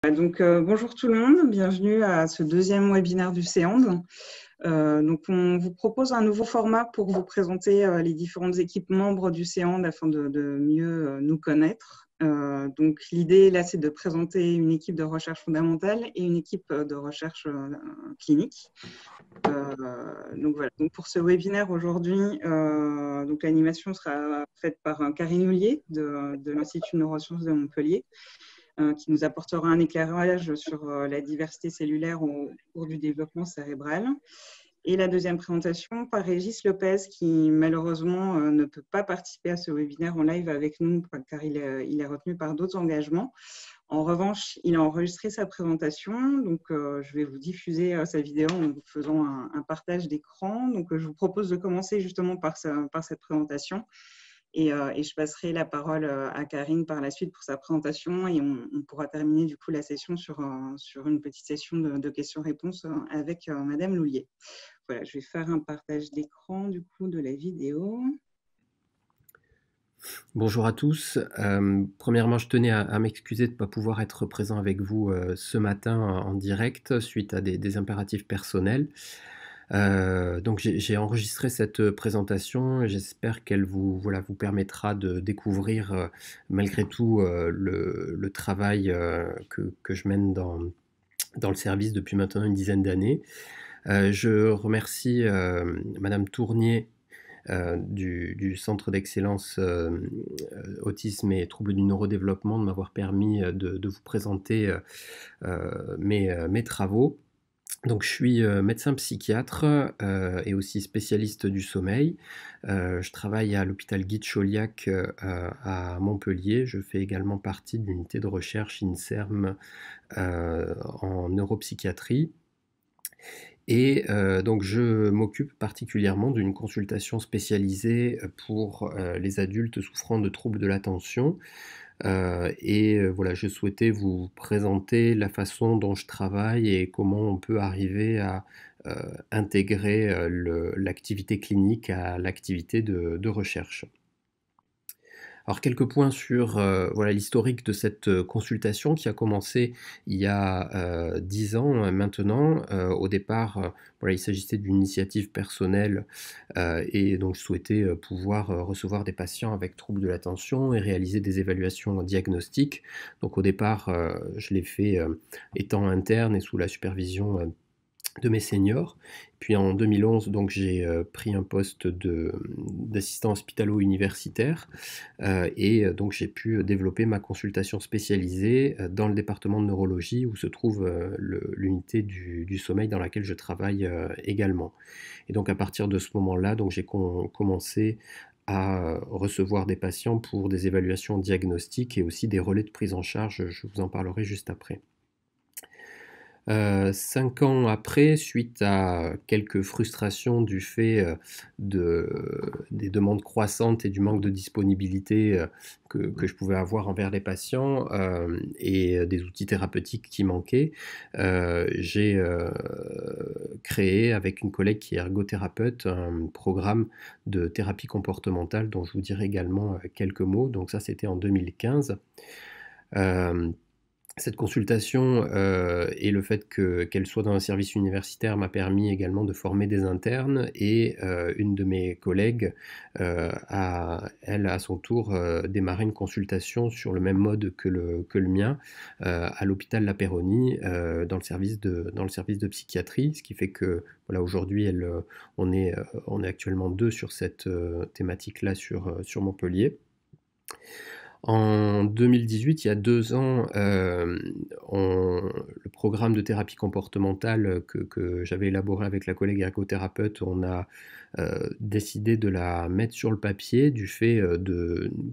Bonjour tout le monde, bienvenue à ce deuxième webinaire du CEAND. On vous propose un nouveau format pour vous présenter les différentes équipes membres du CEAND afin de mieux nous connaître. L'idée là, c'est de présenter une équipe de recherche fondamentale et une équipe de recherche clinique. Donc pour ce webinaire aujourd'hui, l'animation sera faite par Karine Houllier de l'Institut de neurosciences de Montpellier, qui nous apportera un éclairage sur la diversité cellulaire au cours du développement cérébral. Et la deuxième présentation par Régis Lopez, qui malheureusement ne peut pas participer à ce webinaire en live avec nous car il est retenu par d'autres engagements. En revanche, il a enregistré sa présentation, donc je vais vous diffuser sa vidéo en vous faisant un partage d'écran. Je vous propose de commencer justement par cette présentation. Et je passerai la parole à Karine par la suite pour sa présentation et on pourra terminer du coup la session sur une petite session de questions-réponses avec Madame Loulier. Voilà, je vais faire un partage d'écran du coup de la vidéo. Bonjour à tous. Premièrement, je tenais à m'excuser de ne pas pouvoir être présent avec vous ce matin en direct suite à des impératifs personnels. Donc j'ai enregistré cette présentation et j'espère qu'elle vous permettra de découvrir malgré tout le travail que je mène dans le service depuis maintenant une dizaine d'années. Je remercie Madame Tournier du Centre d'excellence autisme et troubles du neurodéveloppement de m'avoir permis de vous présenter mes travaux. Donc je suis médecin psychiatre et aussi spécialiste du sommeil. Je travaille à l'hôpital Guy de Chauliac à Montpellier. Je fais également partie de l'unité de recherche INSERM en neuropsychiatrie. Et donc je m'occupe particulièrement d'une consultation spécialisée pour les adultes souffrant de troubles de l'attention. Voilà, je souhaitais vous présenter la façon dont je travaille et comment on peut arriver à intégrer l'activité clinique à l'activité de recherche. Alors quelques points sur l'historique de cette consultation qui a commencé il y a 10 ans maintenant. Au départ, il s'agissait d'une initiative personnelle et donc je souhaitais pouvoir recevoir des patients avec troubles de l'attention et réaliser des évaluations diagnostiques. Donc au départ, je l'ai fait étant interne et sous la supervision de mes seniors. Puis en 2011, donc j'ai pris un poste d'assistant hospitalo-universitaire donc j'ai pu développer ma consultation spécialisée dans le département de neurologie où se trouve l'unité du sommeil dans laquelle je travaille également. Et donc à partir de ce moment-là, donc j'ai commencé à recevoir des patients pour des évaluations diagnostiques et aussi des relais de prise en charge. Je vous en parlerai juste après. 5 ans après, suite à quelques frustrations du fait des demandes croissantes et du manque de disponibilité que je pouvais avoir envers les patients et des outils thérapeutiques qui manquaient, j'ai créé avec une collègue qui est ergothérapeute un programme de thérapie comportementale dont je vous dirai également quelques mots. Donc ça, c'était en 2015. Cette consultation et le fait qu'elle soit dans un service universitaire m'a permis également de former des internes et une de mes collègues a, elle, à son tour, démarré une consultation sur le même mode que le mien à l'hôpital La Péronie dans le service de psychiatrie, ce qui fait que voilà, aujourd'hui on est actuellement 2 sur cette thématique-là sur Montpellier. En 2018, il y a 2 ans, le programme de thérapie comportementale que j'avais élaboré avec la collègue ergothérapeute, on a décidé de la mettre sur le papier du fait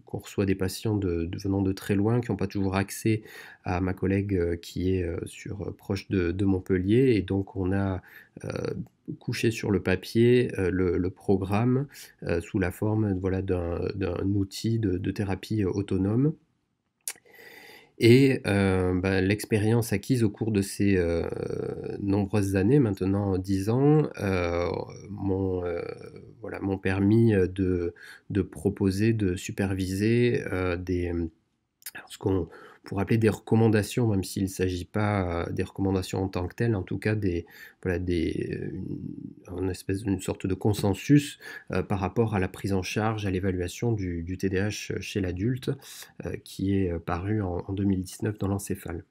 qu'on reçoit des patients venant de très loin, qui n'ont pas toujours accès à ma collègue qui est proche de Montpellier. Et donc on a couché sur le papier le programme sous la forme d'un outil de thérapie autonome. Et l'expérience acquise au cours de ces nombreuses années, maintenant 10 ans, m'ont permis de proposer, de superviser ce qu'on pour appeler des recommandations, même s'il ne s'agit pas des recommandations en tant que telles, en tout cas voilà, une sorte de consensus par rapport à la prise en charge, à l'évaluation du TDAH chez l'adulte, qui est paru en 2019 dans l'Encéphale.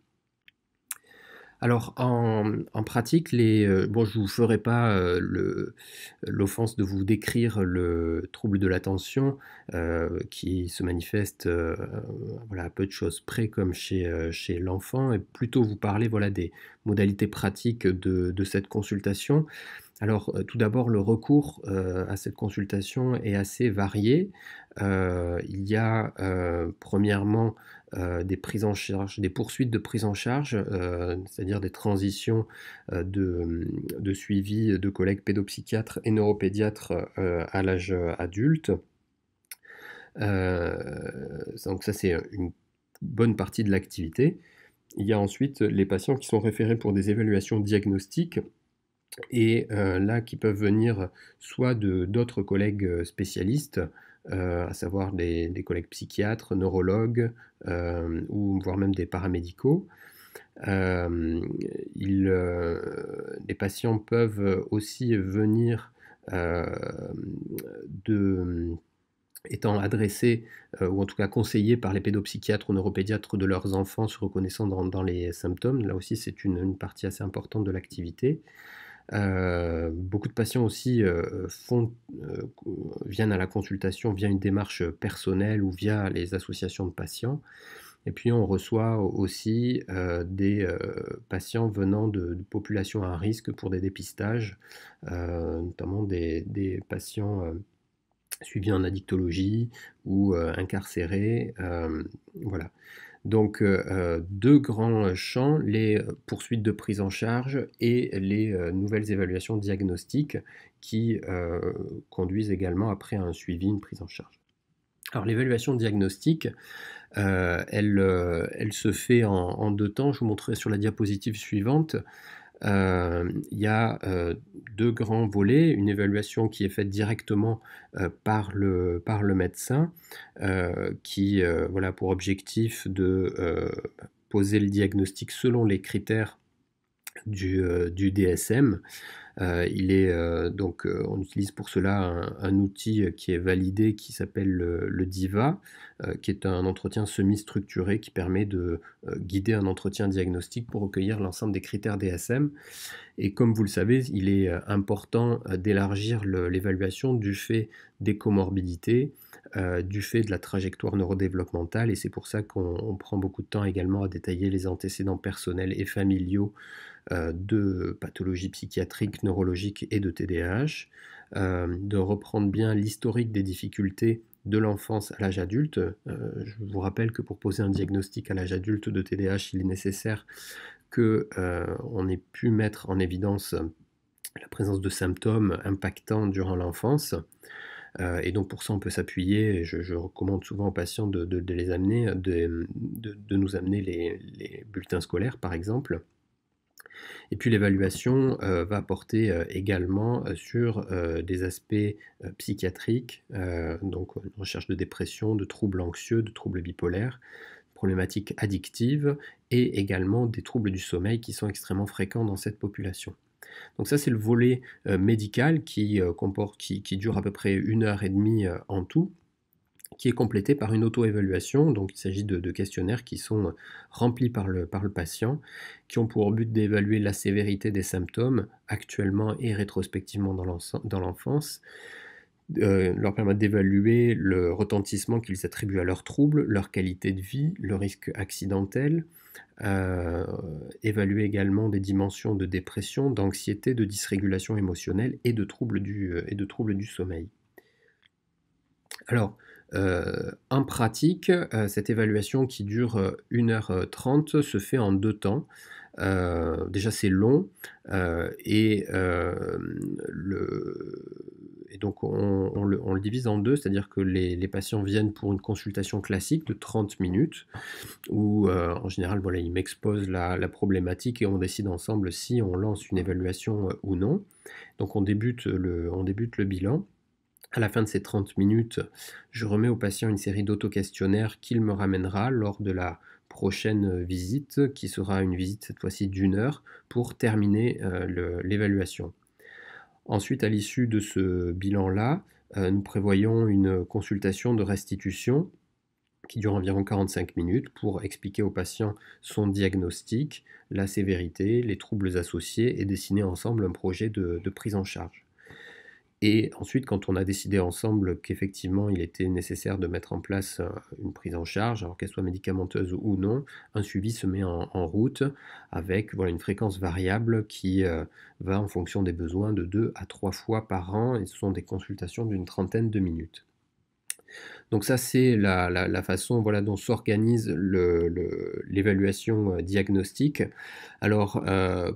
Alors en pratique, bon, je ne vous ferai pas l'offense de vous décrire le trouble de l'attention qui se manifeste voilà, à peu de choses près comme chez l'enfant, et plutôt vous parler voilà, des modalités pratiques de cette consultation. Alors, tout d'abord, le recours à cette consultation est assez varié. Il y a premièrement des prises en charge, des poursuites de prise en charge, c'est-à-dire des transitions de suivi de collègues pédopsychiatres et neuropédiatres à l'âge adulte. Donc ça, c'est une bonne partie de l'activité. Il y a ensuite les patients qui sont référés pour des évaluations diagnostiques, et là qui peuvent venir soit d'autres collègues spécialistes, à savoir des collègues psychiatres, neurologues, ou voire même des paramédicaux. Les patients peuvent aussi venir étant adressés, ou en tout cas conseillés par les pédopsychiatres ou neuropédiatres de leurs enfants se reconnaissant dans les symptômes. Là aussi, c'est une partie assez importante de l'activité. Beaucoup de patients aussi viennent à la consultation via une démarche personnelle ou via les associations de patients. Et puis on reçoit aussi des patients venant de populations à risque pour des dépistages, notamment des patients suivis en addictologie ou incarcérés. Voilà. Donc deux grands champs, les poursuites de prise en charge et les nouvelles évaluations diagnostiques qui conduisent également après un suivi, une prise en charge. Alors l'évaluation diagnostique, elle se fait en deux temps. Je vous montrerai sur la diapositive suivante. Il y a deux grands volets, une évaluation qui est faite directement par le médecin, qui voilà, pour objectif de poser le diagnostic selon les critères du DSM. On utilise pour cela un outil qui est validé, qui s'appelle le DIVA, qui est un entretien semi-structuré qui permet de guider un entretien diagnostique pour recueillir l'ensemble des critères DSM. Et comme vous le savez, il est important d'élargir l'évaluation du fait des comorbidités, du fait de la trajectoire neurodéveloppementale, et c'est pour ça qu'on prend beaucoup de temps également à détailler les antécédents personnels et familiaux de pathologies psychiatriques, neurologiques et de TDAH, de reprendre bien l'historique des difficultés de l'enfance à l'âge adulte. Je vous rappelle que pour poser un diagnostic à l'âge adulte de TDAH, il est nécessaire qu'on ait pu mettre en évidence la présence de symptômes impactants durant l'enfance. Et donc pour ça on peut s'appuyer, et je recommande souvent aux patients de les amener, de nous amener les bulletins scolaires par exemple. Et puis l'évaluation va porter également sur des aspects psychiatriques, donc une recherche de dépression, de troubles anxieux, de troubles bipolaires, problématiques addictives et également des troubles du sommeil qui sont extrêmement fréquents dans cette population. Donc ça c'est le volet médical qui dure à peu près 1h30 en tout, qui est complété par une auto-évaluation. Donc il s'agit de questionnaires qui sont remplis par le patient, qui ont pour but d'évaluer la sévérité des symptômes actuellement et rétrospectivement dans l'enfance, leur permettre d'évaluer le retentissement qu'ils attribuent à leurs troubles, leur qualité de vie, le risque accidentel, évaluer également des dimensions de dépression, d'anxiété, de dysrégulation émotionnelle et de troubles du sommeil. Alors, en pratique, cette évaluation qui dure 1h30 se fait en deux temps. Déjà c'est long, et donc on le divise en deux, c'est-à-dire que les patients viennent pour une consultation classique de 30 minutes où en général voilà, ils m'exposent la problématique et on décide ensemble si on lance une évaluation ou non. Donc on débute le bilan. À la fin de ces 30 minutes, je remets au patient une série d'auto-questionnaires qu'il me ramènera lors de la prochaine visite, qui sera une visite cette fois-ci d'1 heure, pour terminer l'évaluation. Ensuite, à l'issue de ce bilan-là, nous prévoyons une consultation de restitution qui dure environ 45 minutes pour expliquer au patient son diagnostic, la sévérité, les troubles associés et dessiner ensemble un projet de prise en charge. Et ensuite, quand on a décidé ensemble qu'effectivement il était nécessaire de mettre en place une prise en charge, alors qu'elle soit médicamenteuse ou non, un suivi se met en route avec une fréquence variable qui va en fonction des besoins de 2 à 3 fois par an, et ce sont des consultations d'une trentaine de minutes. Donc ça, c'est la façon dont s'organise l'évaluation diagnostique. Alors,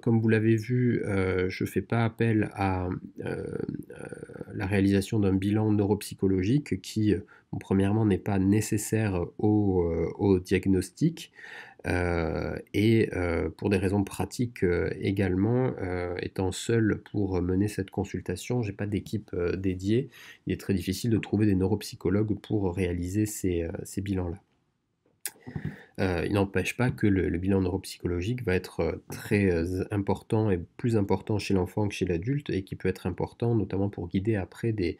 comme vous l'avez vu, je ne fais pas appel à la réalisation d'un bilan neuropsychologique qui, premièrement, n'est pas nécessaire au diagnostic. Et pour des raisons pratiques également, étant seul pour mener cette consultation, je n'ai pas d'équipe dédiée. Il est très difficile de trouver des neuropsychologues pour réaliser ces bilans-là. Il n'empêche pas que le bilan neuropsychologique va être très important et plus important chez l'enfant que chez l'adulte, et qui peut être important notamment pour guider après des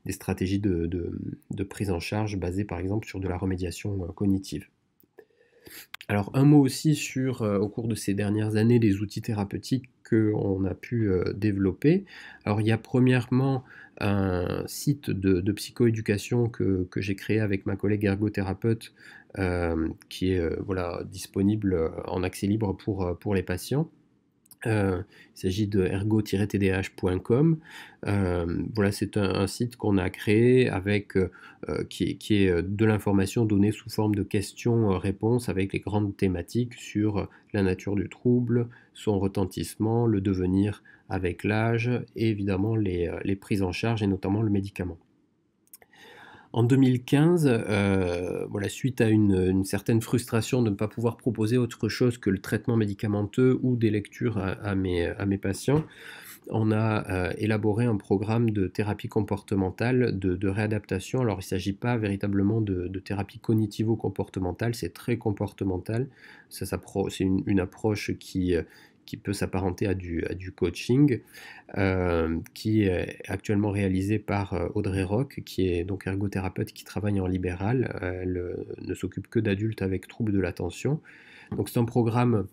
stratégies de prise en charge basées par exemple sur de la remédiation cognitive. Alors un mot aussi sur, au cours de ces dernières années, les outils thérapeutiques qu'on a pu développer. Alors il y a premièrement un site de psychoéducation que j'ai créé avec ma collègue ergothérapeute, qui est disponible en accès libre pour les patients. Il s'agit de ergo-tdh.com. C'est un site qu'on a créé avec, qui est de l'information donnée sous forme de questions-réponses avec les grandes thématiques sur la nature du trouble, son retentissement, le devenir avec l'âge et évidemment les prises en charge et notamment le médicament. En 2015, suite à une certaine frustration de ne pas pouvoir proposer autre chose que le traitement médicamenteux ou des lectures à mes patients, on a élaboré un programme de thérapie comportementale de réadaptation. Alors il ne s'agit pas véritablement de thérapie cognitivo-comportementale, c'est très comportemental. C'est une approche qui peut s'apparenter à du coaching, qui est actuellement réalisé par Audrey Roch, qui est donc ergothérapeute qui travaille en libéral. Elle ne s'occupe que d'adultes avec troubles de l'attention. Donc c'est un programme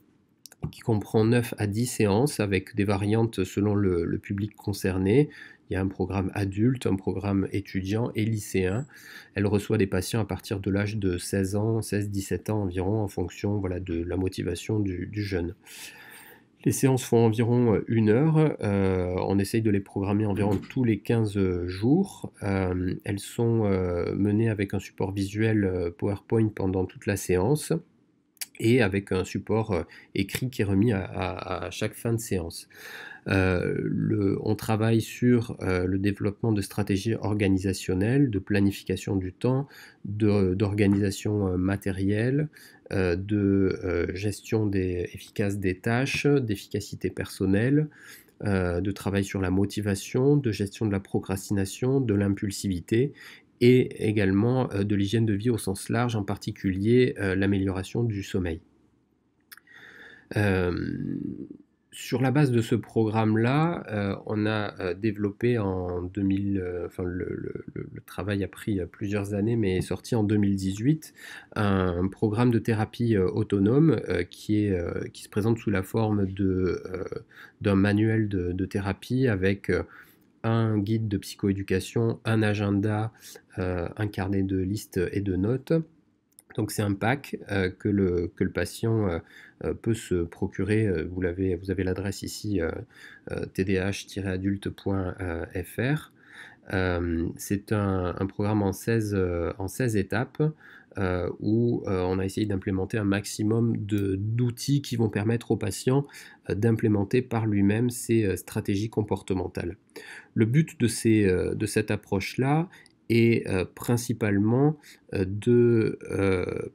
qui comprend 9 à 10 séances avec des variantes selon le public concerné. Il y a un programme adulte, un programme étudiant et lycéen. Elle reçoit des patients à partir de l'âge de 16-17 ans environ, en fonction de la motivation du jeune. Les séances font environ 1 heure, on essaye de les programmer environ tous les 15 jours. Elles sont menées avec un support visuel PowerPoint pendant toute la séance et avec un support écrit qui est remis à chaque fin de séance. On travaille sur le développement de stratégies organisationnelles, de planification du temps, d'organisation matérielle, de gestion efficace des tâches, d'efficacité personnelle, de travail sur la motivation, de gestion de la procrastination, de l'impulsivité, et également de l'hygiène de vie au sens large, en particulier l'amélioration du sommeil. Sur la base de ce programme-là, on a développé en 2000, le travail a pris plusieurs années, mais est sorti en 2018, un programme de thérapie autonome qui se présente sous la forme d'un manuel de thérapie avec un guide de psychoéducation, un agenda, un carnet de listes et de notes. Donc c'est un pack que le patient peut se procurer. Vous avez l'adresse ici, tdh-adulte.fr. C'est un programme en 16 étapes où on a essayé d'implémenter un maximum d'outils qui vont permettre au patient d'implémenter par lui-même ces stratégies comportementales. Le but de cette approche-là est principalement de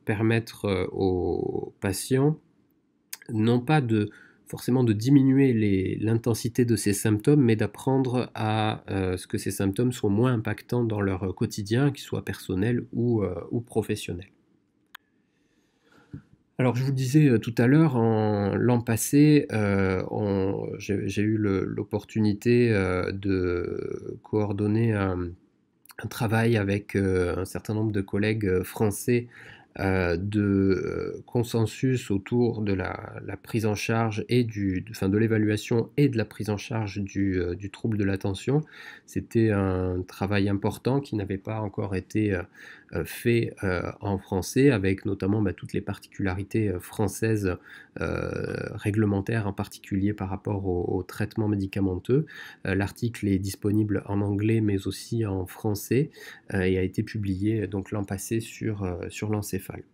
permettre aux patients non pas forcément de diminuer l'intensité de ces symptômes, mais d'apprendre à ce que ces symptômes soient moins impactants dans leur quotidien, qu'ils soient personnels ou professionnels. Alors, je vous le disais tout à l'heure, l'an passé, j'ai eu l'opportunité de coordonner un travail avec un certain nombre de collègues français de consensus autour de la prise en charge et de l'évaluation et de la prise en charge du trouble de l'attention. C'était un travail important qui n'avait pas encore été fait en français, avec notamment toutes les particularités françaises réglementaires, en particulier par rapport au traitement médicamenteux. L'article est disponible en anglais mais aussi en français et a été publié donc l'an passé sur l'encéphale.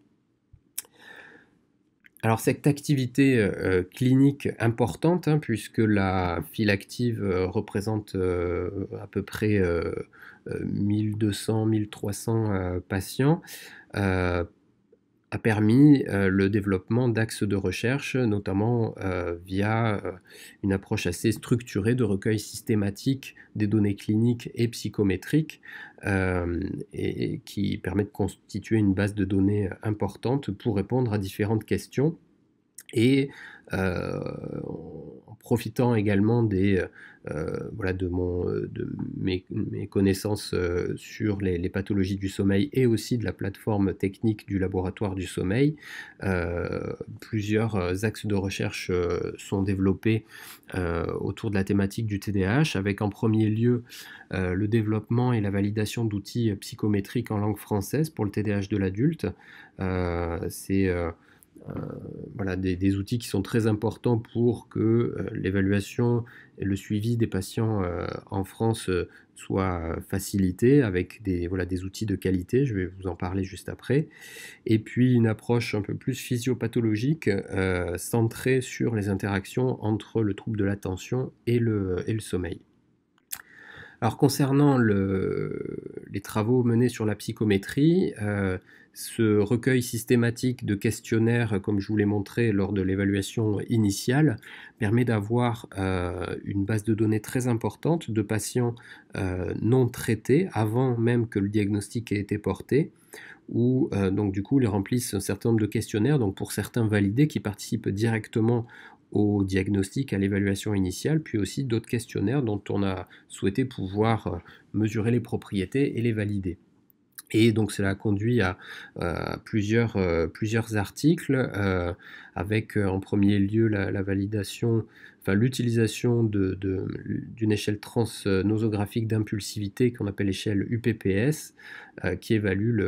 Alors cette activité clinique importante, puisque la file active représente à peu près 1200-1300 patients, a permis le développement d'axes de recherche, notamment via une approche assez structurée de recueil systématique des données cliniques et psychométriques, et qui permet de constituer une base de données importante pour répondre à différentes questions. Et en profitant également de mes connaissances sur les pathologies du sommeil et aussi de la plateforme technique du laboratoire du sommeil, plusieurs axes de recherche sont développés autour de la thématique du TDAH, avec en premier lieu le développement et la validation d'outils psychométriques en langue française pour le TDAH de l'adulte. C'est des outils qui sont très importants pour que l'évaluation et le suivi des patients en France soient facilités avec des outils de qualité. Je vais vous en parler juste après. Et puis une approche un peu plus physiopathologique centrée sur les interactions entre le trouble de l'attention et le sommeil. Alors concernant les travaux menés sur la psychométrie, ce recueil systématique de questionnaires, comme je vous l'ai montré lors de l'évaluation initiale, permet d'avoir une base de données très importante de patients non traités avant même que le diagnostic ait été porté, où donc du coup ils remplissent un certain nombre de questionnaires, donc pour certains validés, qui participent directement au diagnostic, à l'évaluation initiale, puis aussi d'autres questionnaires dont on a souhaité pouvoir mesurer les propriétés et les valider. Et donc cela a conduit à plusieurs articles, avec en premier lieu la validation, l'utilisation d'une échelle transnosographique d'impulsivité qu'on appelle l'échelle UPPS, qui évalue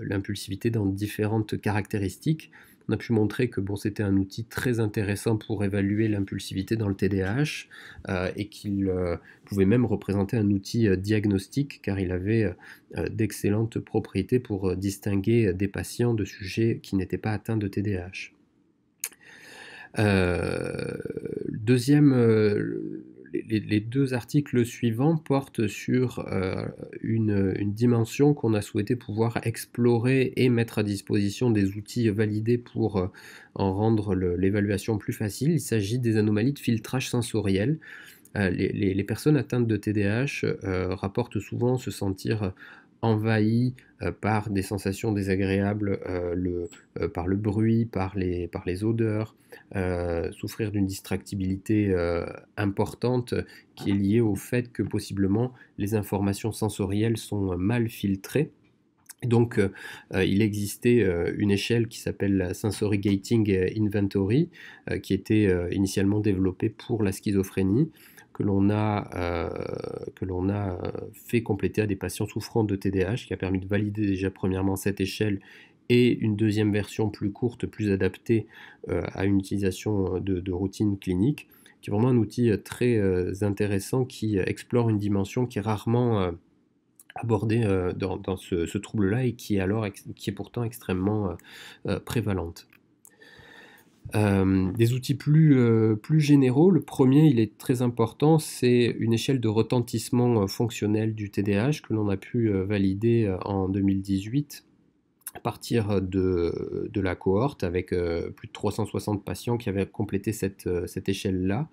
l'impulsivité dans différentes caractéristiques. On a pu montrer que c'était un outil très intéressant pour évaluer l'impulsivité dans le TDAH, et qu'il pouvait même représenter un outil diagnostique, car il avait d'excellentes propriétés pour distinguer des patients de sujets qui n'étaient pas atteints de TDAH. Les deux articles suivants portent sur une dimension qu'on a souhaité pouvoir explorer et mettre à disposition des outils validés pour en rendre l'évaluation plus facile. Il s'agit des anomalies de filtrage sensoriel. Les personnes atteintes de TDAH rapportent souvent se sentir envahies par des sensations désagréables, par le bruit, par les odeurs, souffrir d'une distractibilité importante, qui est liée au fait que possiblement les informations sensorielles sont mal filtrées. Donc il existait une échelle qui s'appelle la Sensory Gating Inventory, qui était initialement développée pour la schizophrénie, que l'on a fait compléter à des patients souffrant de TDAH, qui a permis de valider déjà premièrement cette échelle, et une deuxième version plus courte, plus adaptée à une utilisation de routine clinique, qui est vraiment un outil très intéressant, qui explore une dimension qui est rarement abordée dans ce trouble-là, et qui est pourtant extrêmement prévalente. Des outils plus généraux. Le premier, il est très important, c'est une échelle de retentissement fonctionnel du TDAH que l'on a pu valider en 2018 à partir de la cohorte, avec plus de 360 patients qui avaient complété cette échelle-là.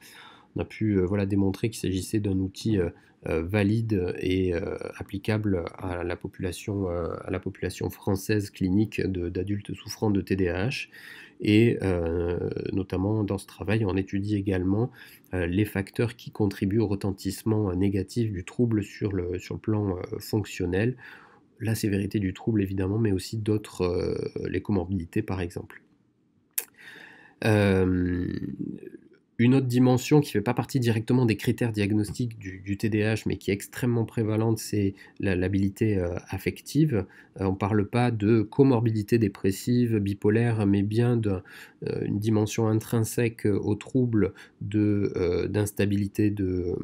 on a pu voilà, démontrer qu'il s'agissait d'un outil valide et applicable à la population française clinique d'adultes souffrant de TDAH. Et notamment dans ce travail, on étudie également les facteurs qui contribuent au retentissement négatif du trouble sur le plan fonctionnel, la sévérité du trouble évidemment, mais aussi d'autres, les comorbidités par exemple. Une autre dimension qui ne fait pas partie directement des critères diagnostiques du TDAH, mais qui est extrêmement prévalente, c'est l'habilité affective. On ne parle pas de comorbidité dépressive, bipolaire, mais bien d'une dimension intrinsèque au trouble d'instabilité de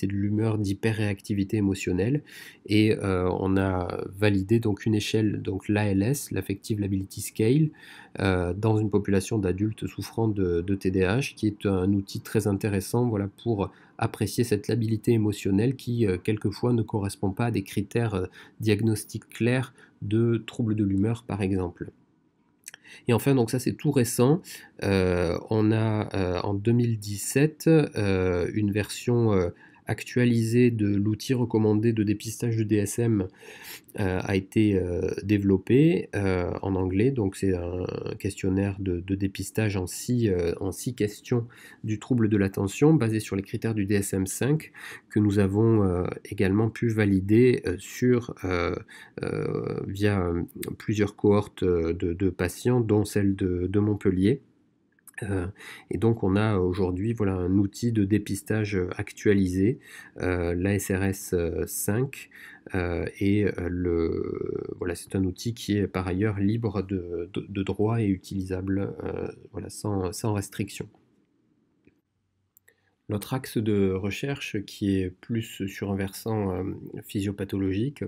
l'humeur, d'hyperréactivité émotionnelle. Et on a validé donc une échelle, donc l'ALS, l'Affective Lability Scale, dans une population d'adultes souffrant de TDAH, qui est un outil très intéressant voilà, pour apprécier cette labilité émotionnelle qui, quelquefois, ne correspond pas à des critères diagnostiques clairs de troubles de l'humeur, par exemple. Et enfin, donc ça c'est tout récent, on a en 2017 une version actualisée de l'outil recommandé de dépistage du DSM a été développé en anglais. Donc c'est un questionnaire de dépistage en 6 questions du trouble de l'attention basé sur les critères du DSM-5 que nous avons également pu valider via plusieurs cohortes de patients, dont celle de Montpellier. Et donc on a aujourd'hui voilà, un outil de dépistage actualisé, l'ASRS 5, et voilà, c'est un outil qui est par ailleurs libre de droit et utilisable voilà, sans restriction. L'autre axe de recherche, qui est plus sur un versant physiopathologique,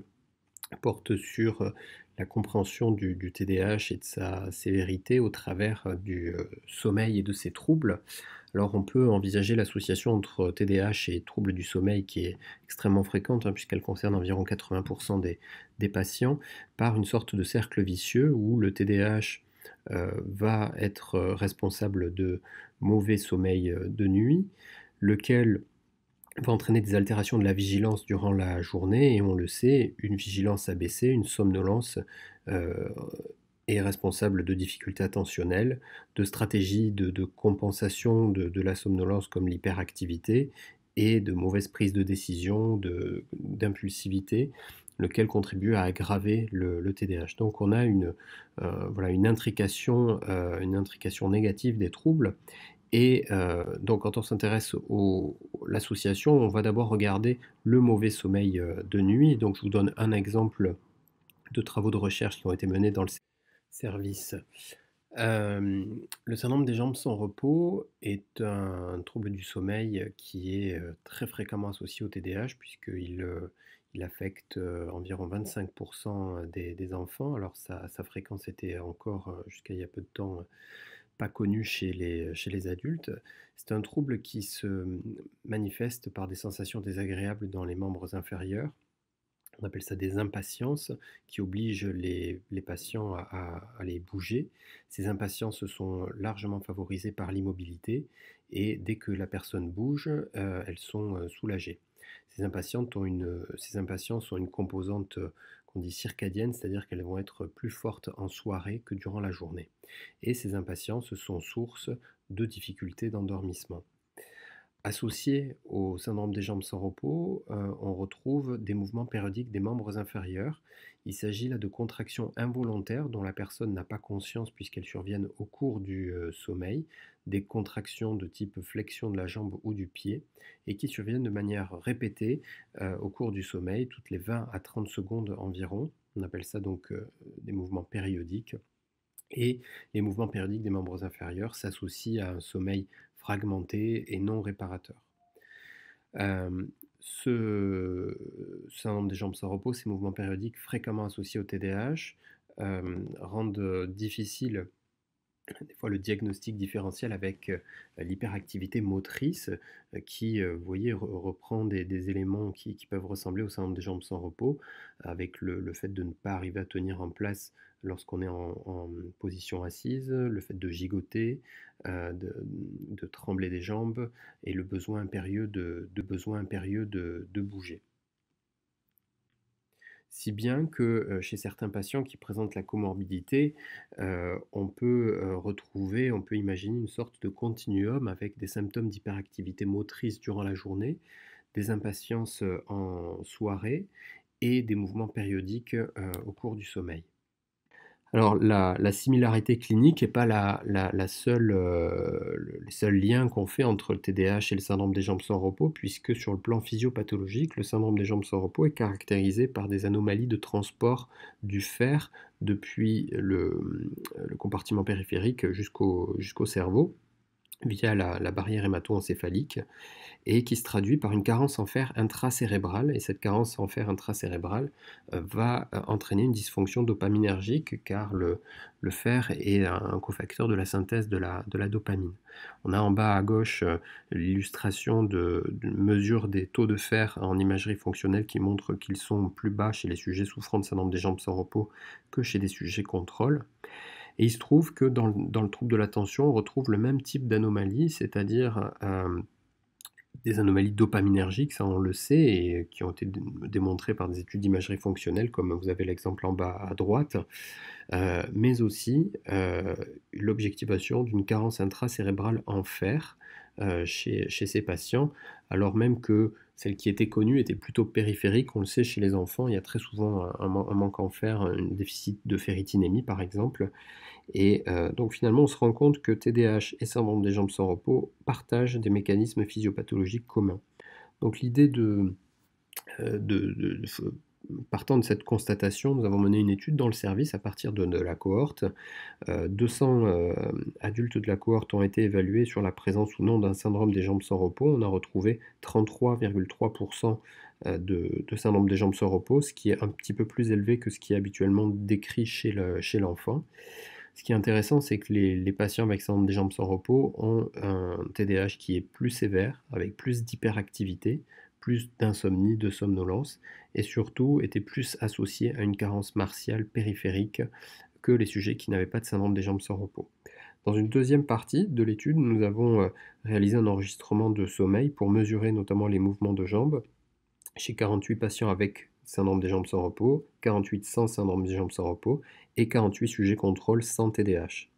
porte sur la compréhension du TDAH et de sa sévérité au travers du sommeil et de ses troubles. Alors on peut envisager l'association entre TDAH et troubles du sommeil, qui est extrêmement fréquente, puisqu'elle concerne environ 80% des patients, par une sorte de cercle vicieux où le TDAH va être responsable de mauvais sommeil de nuit, lequel va entraîner des altérations de la vigilance durant la journée, et on le sait, une vigilance abaissée, une somnolence est responsable de difficultés attentionnelles, de stratégies de compensation de la somnolence comme l'hyperactivité et de mauvaise prise de décision, d'impulsivité, lequel contribue à aggraver le TDAH. Donc on a voilà, une intrication négative des troubles. Et donc quand on s'intéresse à l'association, on va d'abord regarder le mauvais sommeil de nuit. Donc je vous donne un exemple de travaux de recherche qui ont été menés dans le service. Le syndrome des jambes sans repos est un trouble du sommeil qui est très fréquemment associé au TDAH, puisqu'il affecte environ 25% des enfants. Alors sa fréquence était encore, jusqu'à il y a peu de temps, pas connu chez les adultes. C'est un trouble qui se manifeste par des sensations désagréables dans les membres inférieurs. On appelle ça des impatiences qui obligent les patients à les bouger. Ces impatiences sont largement favorisées par l'immobilité, et dès que la personne bouge, elles sont soulagées. Ces impatiences ont une composante qu'on dit circadienne, c'est-à-dire qu'elles vont être plus fortes en soirée que durant la journée. Et ces impatiences sont source de difficultés d'endormissement. Associé au syndrome des jambes sans repos, on retrouve des mouvements périodiques des membres inférieurs. Il s'agit là de contractions involontaires dont la personne n'a pas conscience puisqu'elles surviennent au cours du sommeil, des contractions de type flexion de la jambe ou du pied, et qui surviennent de manière répétée au cours du sommeil, toutes les 20 à 30 secondes environ. On appelle ça donc des mouvements périodiques. Et les mouvements périodiques des membres inférieurs s'associent à un sommeil fragmenté et non réparateur. Ce syndrome des jambes sans repos, ces mouvements périodiques fréquemment associés au TDAH, rendent difficile des fois le diagnostic différentiel avec l'hyperactivité motrice qui, vous voyez, reprend des éléments qui peuvent ressembler au syndrome des jambes sans repos, avec le fait de ne pas arriver à tenir en place lorsqu'on est en position assise, le fait de gigoter, de trembler des jambes et le besoin impérieux de bouger. Si bien que chez certains patients qui présentent la comorbidité, on peut on peut imaginer une sorte de continuum avec des symptômes d'hyperactivité motrice durant la journée, des impatiences en soirée et des mouvements périodiques au cours du sommeil. Alors la similarité clinique n'est pas la seule, les seuls liens qu'on fait entre le TDAH et le syndrome des jambes sans repos, puisque sur le plan physiopathologique, le syndrome des jambes sans repos est caractérisé par des anomalies de transport du fer depuis le compartiment périphérique jusqu'au cerveau, via la barrière hémato-encéphalique, et qui se traduit par une carence en fer intracérébrale. Et cette carence en fer intracérébrale va entraîner une dysfonction dopaminergique, car le fer est un cofacteur de la synthèse de la dopamine. On a en bas à gauche l'illustration de mesure des taux de fer en imagerie fonctionnelle qui montre qu'ils sont plus bas chez les sujets souffrant de syndrome des jambes sans repos que chez des sujets contrôle. Et il se trouve que dans le trouble de l'attention, on retrouve le même type d'anomalie, c'est-à-dire des anomalies dopaminergiques, ça on le sait, et qui ont été démontrées par des études d'imagerie fonctionnelle, comme vous avez l'exemple en bas à droite, mais aussi l'objectivation d'une carence intracérébrale en fer chez ces patients, alors même que celle qui était connue était plutôt périphérique. On le sait, chez les enfants, il y a très souvent un manque en fer, un déficit de ferritinémie par exemple. Et donc finalement, on se rend compte que TDAH et syndrome des jambes sans repos partagent des mécanismes physiopathologiques communs. Donc l'idée partant de cette constatation, nous avons mené une étude dans le service à partir de la cohorte. 200 adultes de la cohorte ont été évalués sur la présence ou non d'un syndrome des jambes sans repos. On a retrouvé 33,3% de syndrome des jambes sans repos, ce qui est un petit peu plus élevé que ce qui est habituellement décrit chez l'enfant. Ce qui est intéressant, c'est que les patients avec syndrome des jambes sans repos ont un TDAH qui est plus sévère, avec plus d'hyperactivité, plus d'insomnie, de somnolence, et surtout était plus associé à une carence martiale périphérique que les sujets qui n'avaient pas de syndrome des jambes sans repos. Dans une deuxième partie de l'étude, nous avons réalisé un enregistrement de sommeil pour mesurer notamment les mouvements de jambes chez 48 patients avec syndrome des jambes sans repos, 48 sans syndrome des jambes sans repos et 48 sujets contrôle sans TDAH.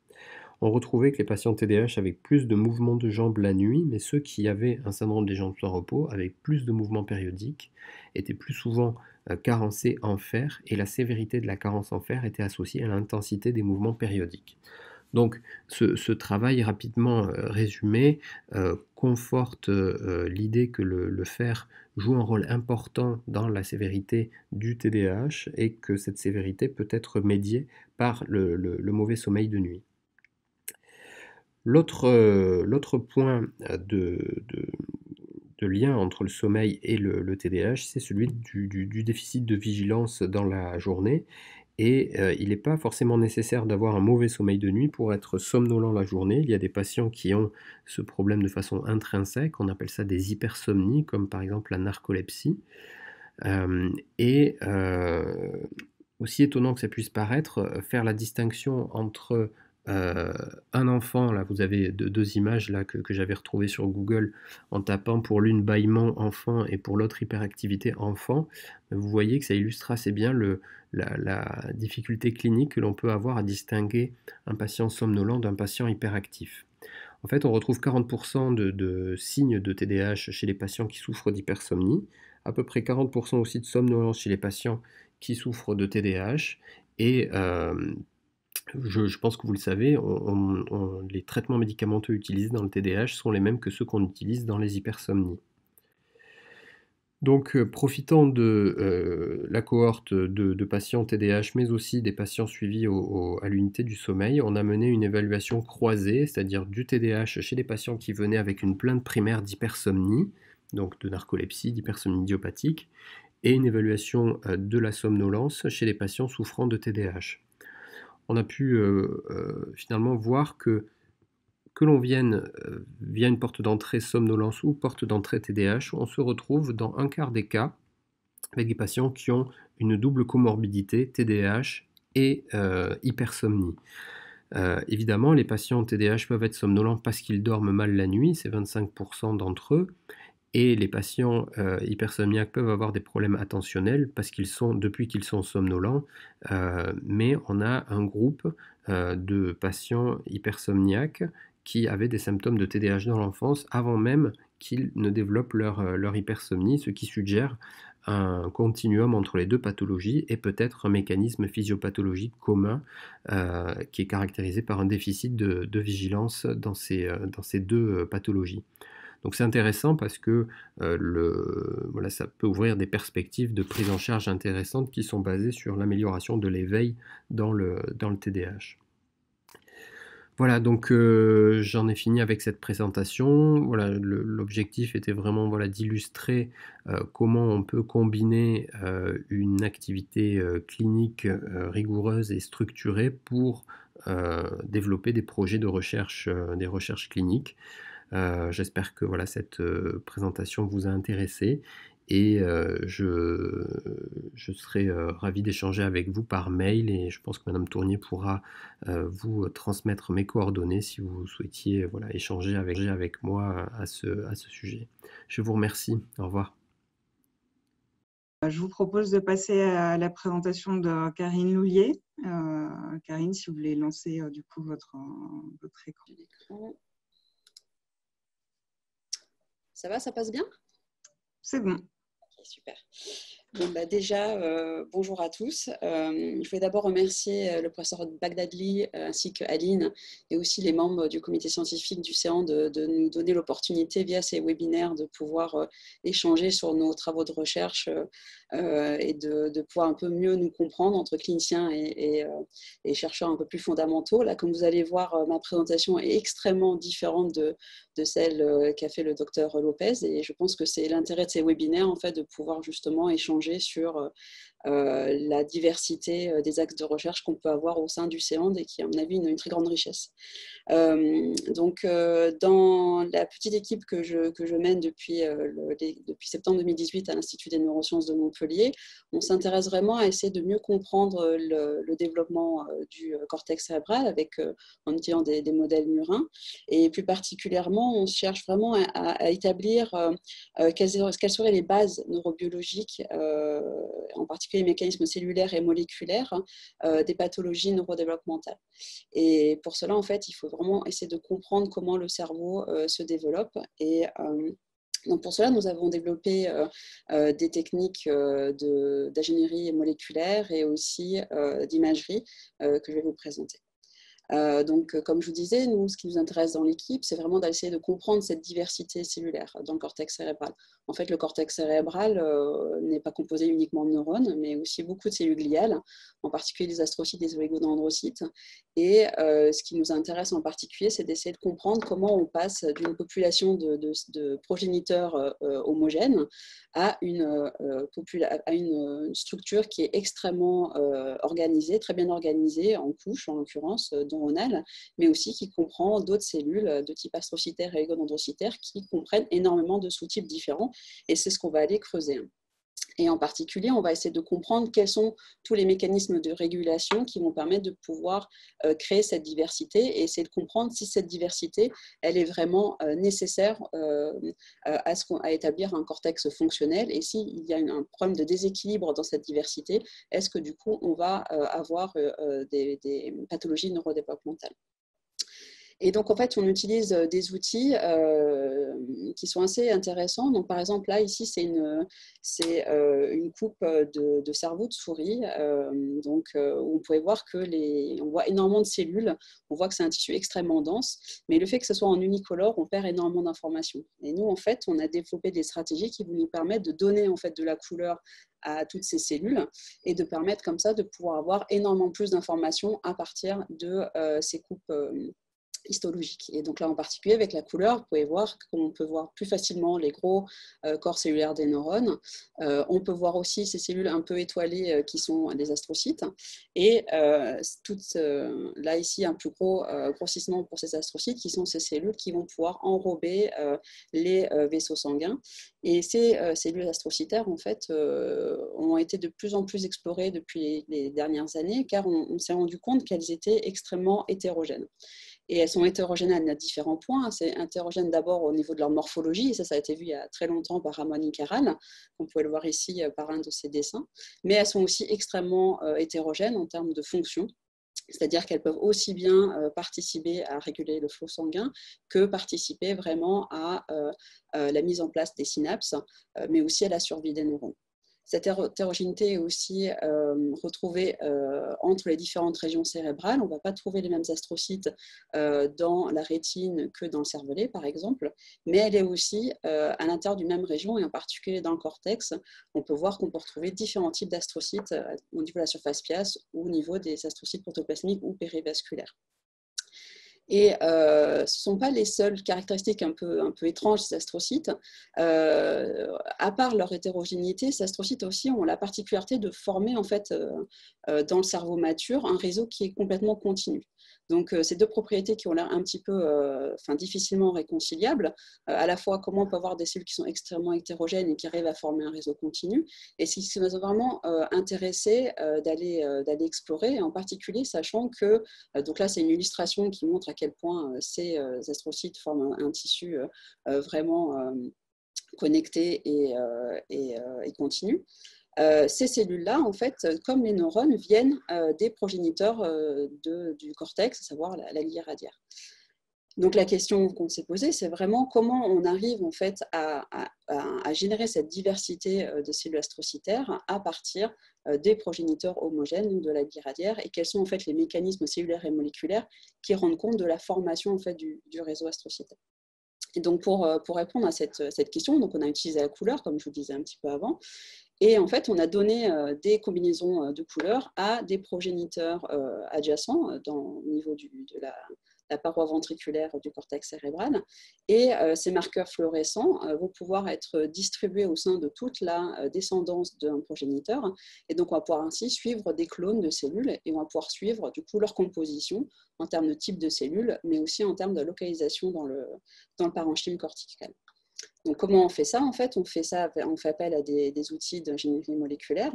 On retrouvait que les patients TDAH avaient plus de mouvements de jambes la nuit, mais ceux qui avaient un syndrome des jambes sans repos avec plus de mouvements périodiques étaient plus souvent carencés en fer, et la sévérité de la carence en fer était associée à l'intensité des mouvements périodiques. Donc ce travail rapidement résumé conforte l'idée que le fer joue un rôle important dans la sévérité du TDAH et que cette sévérité peut être médiée par le mauvais sommeil de nuit. L'autre point de lien entre le sommeil et le TDAH, c'est celui du déficit de vigilance dans la journée. Et il n'est pas forcément nécessaire d'avoir un mauvais sommeil de nuit pour être somnolent la journée. Il y a des patients qui ont ce problème de façon intrinsèque, on appelle ça des hypersomnies, comme par exemple la narcolepsie. Aussi étonnant que ça puisse paraître, faire la distinction entre un enfant, là vous avez deux images là, que j'avais retrouvées sur Google en tapant pour l'une bâillement enfant et pour l'autre hyperactivité enfant, vous voyez que ça illustre assez bien la difficulté clinique que l'on peut avoir à distinguer un patient somnolent d'un patient hyperactif. En fait, on retrouve 40% de signes de TDAH chez les patients qui souffrent d'hypersomnie, à peu près 40% aussi de somnolence chez les patients qui souffrent de TDAH, et je pense que vous le savez, les traitements médicamenteux utilisés dans le TDAH sont les mêmes que ceux qu'on utilise dans les hypersomnies. Donc, profitant de la cohorte de patients TDAH, mais aussi des patients suivis à l'unité du sommeil, on a mené une évaluation croisée, c'est-à-dire du TDAH chez les patients qui venaient avec une plainte primaire d'hypersomnie, donc de narcolepsie, d'hypersomnie idiopathique, et une évaluation de la somnolence chez les patients souffrant de TDAH. On a pu finalement voir que l'on vienne via une porte d'entrée somnolence ou porte d'entrée TDAH, on se retrouve dans un quart des cas avec des patients qui ont une double comorbidité, TDAH et hypersomnie. Évidemment, les patients TDAH peuvent être somnolents parce qu'ils dorment mal la nuit, c'est 25% d'entre eux, et les patients hypersomniaques peuvent avoir des problèmes attentionnels parce depuis qu'ils sont somnolents, mais on a un groupe de patients hypersomniaques qui avaient des symptômes de TDAH dans l'enfance avant même qu'ils ne développent leur hypersomnie, ce qui suggère un continuum entre les deux pathologies et peut-être un mécanisme physiopathologique commun qui est caractérisé par un déficit de vigilance dans ces deux pathologies. Donc c'est intéressant parce que voilà, ça peut ouvrir des perspectives de prise en charge intéressantes qui sont basées sur l'amélioration de l'éveil dans le TDAH. Voilà, donc j'en ai fini avec cette présentation. Voilà, l'objectif était vraiment voilà, d'illustrer comment on peut combiner une activité clinique rigoureuse et structurée pour développer des projets de recherche, des recherches cliniques. J'espère que voilà, cette présentation vous a intéressé et je serai ravi d'échanger avec vous par mail et je pense que Madame Tournier pourra vous transmettre mes coordonnées si vous souhaitiez voilà, échanger avec moi à ce sujet. Je vous remercie. Au revoir. Je vous propose de passer à la présentation de Karine Loulier. Karine, si vous voulez lancer du coup votre écran. Ça va, ça passe bien? C'est bon. Okay, super. Bon, déjà, bonjour à tous. Je voulais d'abord remercier le professeur Bagdadli ainsi que Aline et aussi les membres du comité scientifique du CEAN de nous donner l'opportunité via ces webinaires de pouvoir échanger sur nos travaux de recherche et de pouvoir un peu mieux nous comprendre entre cliniciens et chercheurs un peu plus fondamentaux. Là, comme vous allez voir, ma présentation est extrêmement différente de celle qu'a fait le docteur Lopez et je pense que c'est l'intérêt de ces webinaires en fait, de pouvoir justement échanger sur la diversité des axes de recherche qu'on peut avoir au sein du CEAND et qui est à mon avis une très grande richesse. Donc dans la petite équipe que je mène depuis septembre 2018 à l'Institut des neurosciences de Montpellier, on s'intéresse vraiment à essayer de mieux comprendre le développement du cortex cérébral en utilisant des modèles murins et plus particulièrement on cherche vraiment à établir quelles seraient les bases neurobiologiques en particulier les mécanismes cellulaires et moléculaires des pathologies neurodéveloppementales. Et pour cela, en fait, il faut vraiment essayer de comprendre comment le cerveau se développe. Et donc pour cela, nous avons développé des techniques d'ingénierie moléculaire et aussi d'imagerie que je vais vous présenter. Donc, comme je vous disais, nous, ce qui nous intéresse dans l'équipe, c'est vraiment d'essayer de comprendre cette diversité cellulaire dans le cortex cérébral. En fait, le cortex cérébral n'est pas composé uniquement de neurones, mais aussi beaucoup de cellules gliales, en particulier des astrocytes, des oligodendrocytes. Et ce qui nous intéresse en particulier, c'est d'essayer de comprendre comment on passe d'une population de progéniteurs homogènes à une structure qui est extrêmement organisée, très bien organisée, en couches en l'occurrence, neuronale, mais aussi qui comprend d'autres cellules de type astrocytaire et oligodendrocytaire qui comprennent énormément de sous-types différents et c'est ce qu'on va aller creuser. Et en particulier, on va essayer de comprendre quels sont tous les mécanismes de régulation qui vont permettre de pouvoir créer cette diversité et essayer de comprendre si cette diversité, elle est vraiment nécessaire à établir un cortex fonctionnel et s'il y a un problème de déséquilibre dans cette diversité, est-ce que du coup, on va avoir des pathologies neurodéveloppementales. Et donc, en fait, on utilise des outils qui sont assez intéressants. Donc, par exemple, là, ici, c'est une coupe de cerveau de souris. Donc, où on pouvait voir on voit énormément de cellules. On voit que c'est un tissu extrêmement dense. Mais le fait que ce soit en unicolore, on perd énormément d'informations. Et nous, en fait, on a développé des stratégies qui vont nous permettre de donner en fait, de la couleur à toutes ces cellules et de permettre comme ça de pouvoir avoir énormément plus d'informations à partir de ces coupes histologique. Et donc là, en particulier, avec la couleur, vous pouvez voir qu'on peut voir plus facilement les gros corps cellulaires des neurones. On peut voir aussi ces cellules un peu étoilées qui sont des astrocytes. Et là, ici, un plus gros grossissement pour ces astrocytes, qui sont ces cellules qui vont pouvoir enrober les vaisseaux sanguins. Et ces cellules astrocytaires, en fait, ont été de plus en plus explorées depuis les dernières années, car on s'est rendu compte qu'elles étaient extrêmement hétérogènes. Et elles sont hétérogènes à différents points. C'est hétérogène d'abord au niveau de leur morphologie, et ça a été vu il y a très longtemps par Ramon y Caral, on pouvait le voir ici par un de ses dessins. Mais elles sont aussi extrêmement hétérogènes en termes de fonction, c'est-à-dire qu'elles peuvent aussi bien participer à réguler le flot sanguin que participer vraiment à la mise en place des synapses, mais aussi à la survie des neurones. Cette hétérogénéité est aussi retrouvée entre les différentes régions cérébrales. On ne va pas trouver les mêmes astrocytes dans la rétine que dans le cervelet, par exemple, mais elle est aussi à l'intérieur d'une même région, et en particulier dans le cortex. On peut voir qu'on peut retrouver différents types d'astrocytes au niveau de la surface piasse ou au niveau des astrocytes protoplasmiques ou périvasculaires. Et ce ne sont pas les seules caractéristiques un peu étranges des astrocytes. À part leur hétérogénéité, ces astrocytes aussi ont la particularité de former en fait, dans le cerveau mature un réseau qui est complètement continu. Donc, ces deux propriétés qui ont l'air un petit peu difficilement réconciliables, à la fois comment on peut avoir des cellules qui sont extrêmement hétérogènes et qui arrivent à former un réseau continu, et ce qui nous a vraiment intéressé d'aller explorer, en particulier sachant que, donc là c'est une illustration qui montre à quel point ces astrocytes forment un tissu vraiment connecté et continu. Ces cellules-là, en fait, comme les neurones, viennent des progéniteurs du cortex, à savoir la glire radiaire. Donc la question qu'on s'est posée, c'est vraiment comment on arrive en fait à générer cette diversité de cellules astrocytaires à partir des progéniteurs homogènes, donc de la glire radiaire, et quels sont en fait les mécanismes cellulaires et moléculaires qui rendent compte de la formation en fait du réseau astrocytaire. Et donc pour répondre à cette question, donc on a utilisé la couleur, comme je vous disais un petit peu avant. Et en fait, on a donné des combinaisons de couleurs à des progéniteurs adjacents au niveau de la paroi ventriculaire du cortex cérébral. Et ces marqueurs fluorescents vont pouvoir être distribués au sein de toute la descendance d'un progéniteur. Et donc, on va pouvoir ainsi suivre des clones de cellules, et on va pouvoir suivre du coup leur composition en termes de type de cellules, mais aussi en termes de localisation dans le parenchyme cortical. Donc, comment on fait ça? En fait, on fait appel à des outils d'ingénierie moléculaire.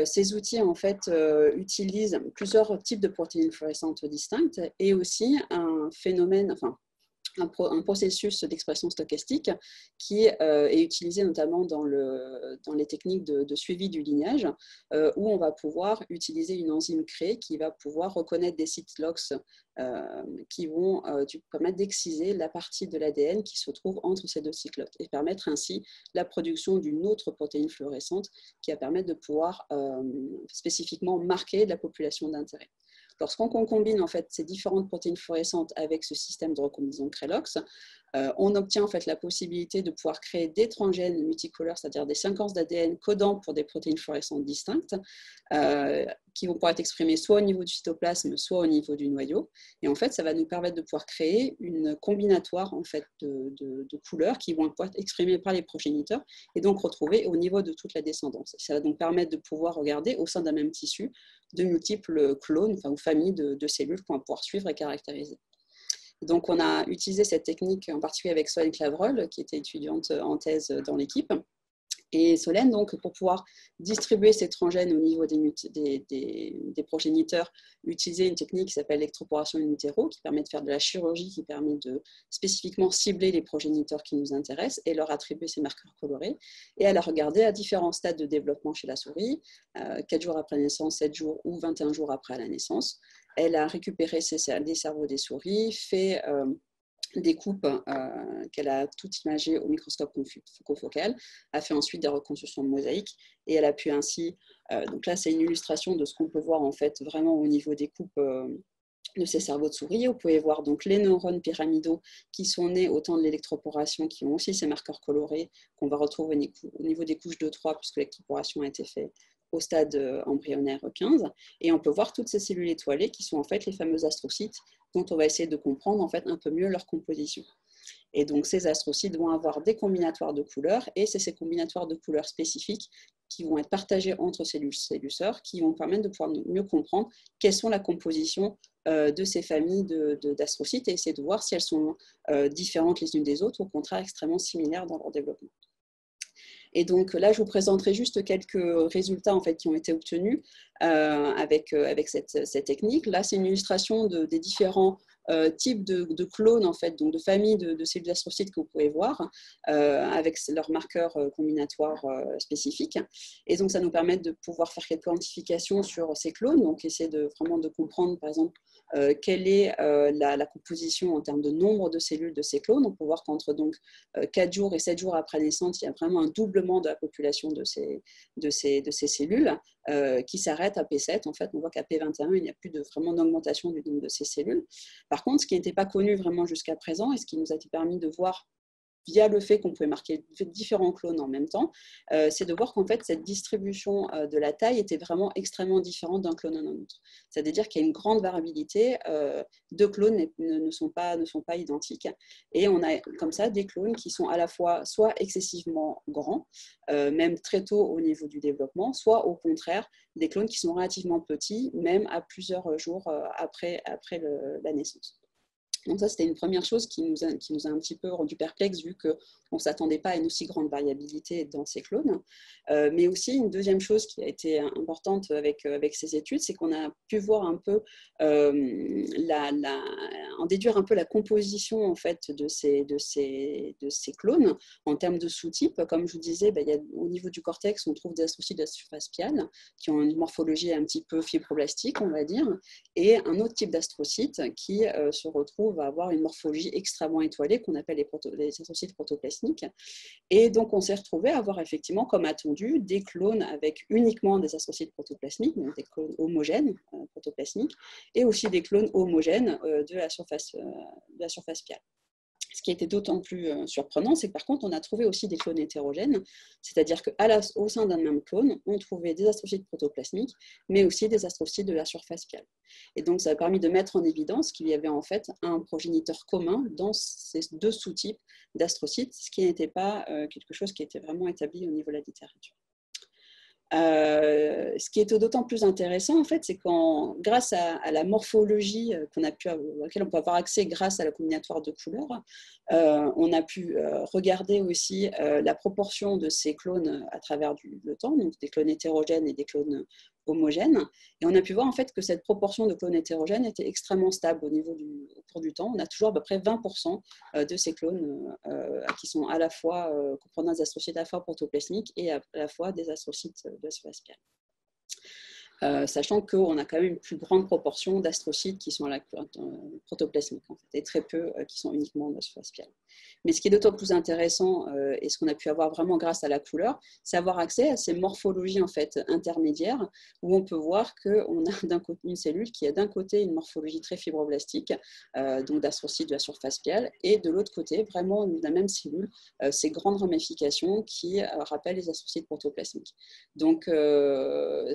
Ces outils, en fait, utilisent plusieurs types de protéines fluorescentes distinctes, et aussi un phénomène, enfin, un processus d'expression stochastique qui est utilisé notamment dans les techniques de suivi du lignage, où on va pouvoir utiliser une enzyme créée qui va pouvoir reconnaître des sites LOX qui vont permettre d'exciser la partie de l'ADN qui se trouve entre ces deux sites LOX, et permettre ainsi la production d'une autre protéine fluorescente qui va permettre de pouvoir spécifiquement marquer la population d'intérêt. Lorsqu'on combine en fait ces différentes protéines fluorescentes avec ce système de recombinaison Crelox, on obtient en fait la possibilité de pouvoir créer des transgènes multicolores, c'est-à-dire des séquences d'ADN codant pour des protéines fluorescentes distinctes, qui vont pouvoir être exprimées soit au niveau du cytoplasme, soit au niveau du noyau. Et en fait, ça va nous permettre de pouvoir créer une combinatoire en fait, de couleurs qui vont pouvoir être exprimées par les progéniteurs et donc retrouvées au niveau de toute la descendance. Ça va donc permettre de pouvoir regarder au sein d'un même tissu de multiples clones, enfin, ou familles de cellules qu'on va pouvoir suivre et caractériser. Donc, on a utilisé cette technique en particulier avec Solène Clavreul, qui était étudiante en thèse dans l'équipe. Et Solène, donc, pour pouvoir distribuer ces transgènes au niveau des progéniteurs, utiliser une technique qui s'appelle l'électroporation in utero, qui permet de faire de la chirurgie, qui permet de spécifiquement cibler les progéniteurs qui nous intéressent et leur attribuer ces marqueurs colorés. Et elle a regardé à différents stades de développement chez la souris, 4 jours après la naissance, 7 jours ou 21 jours après la naissance. Elle a récupéré des cerveaux des souris, fait des coupes qu'elle a toutes imagées au microscope confocal, a fait ensuite des reconstructions de mosaïques, et elle a pu ainsi, donc là c'est une illustration de ce qu'on peut voir en fait vraiment au niveau des coupes de ces cerveaux de souris. Vous pouvez voir donc les neurones pyramidaux qui sont nés au temps de l'électroporation, qui ont aussi ces marqueurs colorés qu'on va retrouver au niveau des couches de 3 puisque l'électroporation a été faite au stade embryonnaire 15, et on peut voir toutes ces cellules étoilées qui sont en fait les fameux astrocytes dont on va essayer de comprendre en fait un peu mieux leur composition. Et donc ces astrocytes vont avoir des combinatoires de couleurs, et c'est ces combinatoires de couleurs spécifiques qui vont être partagés entre cellules sœurs, qui vont permettre de pouvoir mieux comprendre quelles sont la composition de ces familles d'astrocytes, et essayer de voir si elles sont différentes les unes des autres, ou au contraire extrêmement similaires dans leur développement. Et donc là, je vous présenterai juste quelques résultats en fait, qui ont été obtenus avec cette technique. Là, c'est une illustration des différents types de clones, en fait, donc de familles de cellules astrocytes que vous pouvez voir, avec leurs marqueurs combinatoires spécifiques. Et donc, ça nous permet de pouvoir faire quelques quantifications sur ces clones, donc essayer vraiment de comprendre, par exemple, quelle est la composition en termes de nombre de cellules de ces clones. On peut voir qu'entre 4 jours et 7 jours après naissance, il y a vraiment un doublement de la population de ces cellules qui s'arrête à P7. En fait, on voit qu'à P21, il n'y a plus vraiment d'augmentation du nombre de ces cellules. Par contre, ce qui n'était pas connu vraiment jusqu'à présent, et ce qui nous a permis de voir via le fait qu'on pouvait marquer différents clones en même temps, c'est de voir qu'en fait, cette distribution de la taille était vraiment extrêmement différente d'un clone à un autre. C'est-à-dire qu'il y a une grande variabilité, deux clones ne sont pas identiques, et on a comme ça des clones qui sont à la fois soit excessivement grands, même très tôt au niveau du développement, soit au contraire des clones qui sont relativement petits, même à plusieurs jours après la naissance. Donc ça, c'était une première chose qui nous a un petit peu rendu perplexe, vu qu'on ne s'attendait pas à une aussi grande variabilité dans ces clones. Mais aussi, une deuxième chose qui a été importante avec ces études, c'est qu'on a pu voir un peu, en déduire un peu la composition en fait, de ces clones en termes de sous-types. Comme je vous disais, au niveau du cortex, on trouve des astrocytes de la surface piale qui ont une morphologie un petit peu fibroblastique, on va dire, et un autre type d'astrocyte qui se retrouve à avoir une morphologie extrêmement étoilée qu'on appelle les astrocytes protoplasmiques. Et donc, on s'est retrouvé à avoir effectivement, comme attendu, des clones avec uniquement des astrocytes protoplasmiques, donc des clones homogènes protoplasmiques, et aussi des clones homogènes de la surface piale. Ce qui était d'autant plus surprenant, c'est que par contre, on a trouvé aussi des clones hétérogènes, c'est-à-dire qu'au sein d'un même clone, on trouvait des astrocytes protoplasmiques, mais aussi des astrocytes de la surface piale. Et donc, ça a permis de mettre en évidence qu'il y avait en fait un progéniteur commun dans ces deux sous-types d'astrocytes, ce qui n'était pas quelque chose qui était vraiment établi au niveau de la littérature. Ce qui est d'autant plus intéressant, en fait, c'est grâce à la morphologie à laquelle on peut avoir accès grâce à la combinatoire de couleurs, on a pu regarder aussi la proportion de ces clones à travers le temps, donc des clones hétérogènes et des clones homogènes. Et on a pu voir en fait que cette proportion de clones hétérogènes était extrêmement stable au cours du temps. On a toujours à peu près 20% de ces clones qui sont à la fois comprenant des astrocytes à la fois protoplasmiques et à la fois des astrocytes de la surface piale. Sachant qu'on a quand même une plus grande proportion d'astrocytes qui sont à la protoplasmique, en fait, et très peu qui sont uniquement de la surface piale. Mais ce qui est d'autant plus intéressant, et ce qu'on a pu avoir vraiment grâce à la couleur, c'est avoir accès à ces morphologies en fait, intermédiaires, où on peut voir qu'on a d'un côté une cellule qui a d'un côté une morphologie très fibroblastique, donc d'astrocytes de la surface piale, et de l'autre côté, vraiment la même cellule, ces grandes ramifications qui rappellent les astrocytes protoplasmiques. Donc,